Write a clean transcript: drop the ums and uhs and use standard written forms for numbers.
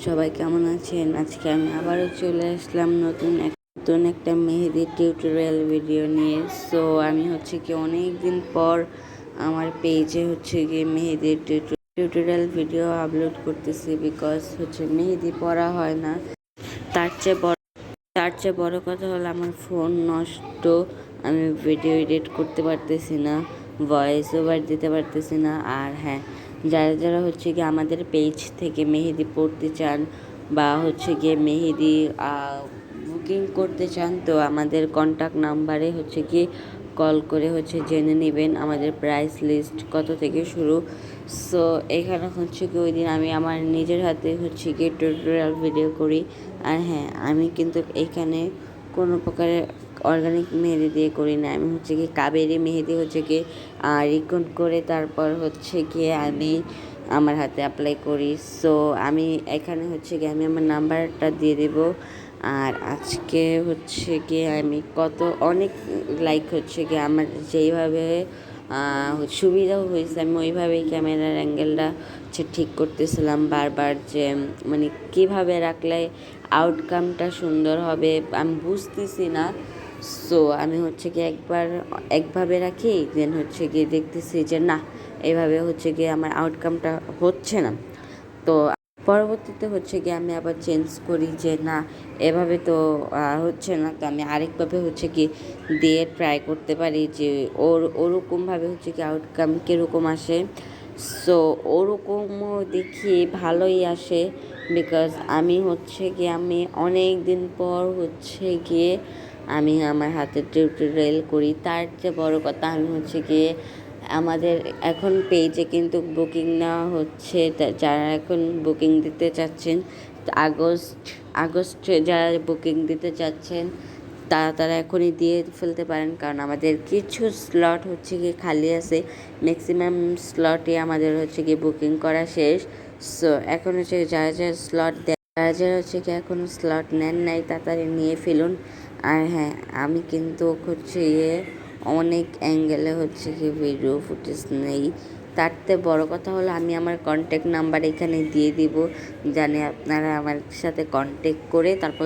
সবাই কেমন আছেন? আজকে আমি আবারও চলে আসলাম নতুন একটা মেহেদি টিউটোরিয়াল ভিডিও নিয়ে। সো আমি অনেক দিন পর আমার পেজে মেহেদি টিউটোরিয়াল ভিডিও আপলোড করতেছি, বিকজ মেহেদি পরা হয় না। তার চেয়ে বড় কথা হলো আমার ফোন নষ্ট, আমি ভিডিও এডিট করতে পারতেছি না, ভয়েস ওভার দিতে পারতেছি না। আর হ্যাঁ, যারা আমাদের পেজ থেকে মেহেদি পড়তে চান বা মেহেদি বুকিং করতে চান, তো আমাদের কন্ট্যাক্ট নাম্বারে কল করে জেনে নেবেন আমাদের প্রাইস লিস্ট কত থেকে শুরু। সো এখানে ওই দিন আমি আমার নিজের হাতে টিউটোরিয়াল ভিডিও করি। আর হ্যাঁ, আমি কিন্তু এখানে কোনো প্রকারের অর্গানিক মেহেদি দিয়ে করি না। আমি কাবেরি মেহেদি রিকন্ড করে তারপর আমি আমার হাতে অ্যাপ্লাই করি। সো আমি এখানে আমি আমার নাম্বারটা দিয়ে দেব। আর আজকে আমি অনেক লাইক আমার যেইভাবে সুবিধাও হয়েছে, আমি ওইভাবেই ক্যামেরার অ্যাঙ্গেলটা ঠিক করতেছিলাম বারবার, যে মানে কীভাবে রাখলে আউটকামটা সুন্দর হবে আমি বুঝতেছি না। সো আমি একভাবে রাখি, দেন দেখতেছি যে না, এইভাবে আমার আউটকামটা হচ্ছে না। তো পরবর্তীতে আমি আবার চেঞ্জ করি যে না, এভাবে তো হচ্ছে না, তো আমি আরেকভাবে দিয়ে ট্রাই করতে পারি যে ওরকমভাবে আউটকাম কীরকম আসে। সো ওরকমও দেখি ভালোই আসে, বিকজ আমি আমি অনেক দিন পর আমি আমার হাতে টিউটোরিয়াল করি। তার চেয়ে বড় কথা, আমি আমাদের এখন পেজে কিন্তু বুকিং নেওয়া হচ্ছে। যারা এখন বুকিং দিতে চাচ্ছেন, আগস্টে যারা বুকিং দিতে চাচ্ছেন তারা এখনই দিয়ে ফেলতে পারেন, কারণ আমাদের কিছু স্লট খালি আছে। ম্যাক্সিমাম স্লটে আমাদের বুকিং করা শেষ। সো এখন যারা স্লট দেয়, যারা এখনও স্লট নেন নাই, তাড়াতাড়ি নিয়ে ফেলুন। আর হ্যাঁ, আমি কিন্তু অনেক অ্যাঙ্গেলে ভিডিও ফুটেজ নেই। তার থেকে বড়ো কথা হলো, আমি আমার কন্ট্যাক্ট নাম্বার এখানে দিয়ে দিব, জানে আপনারা আমার সাথে কন্ট্যাক্ট করে তারপর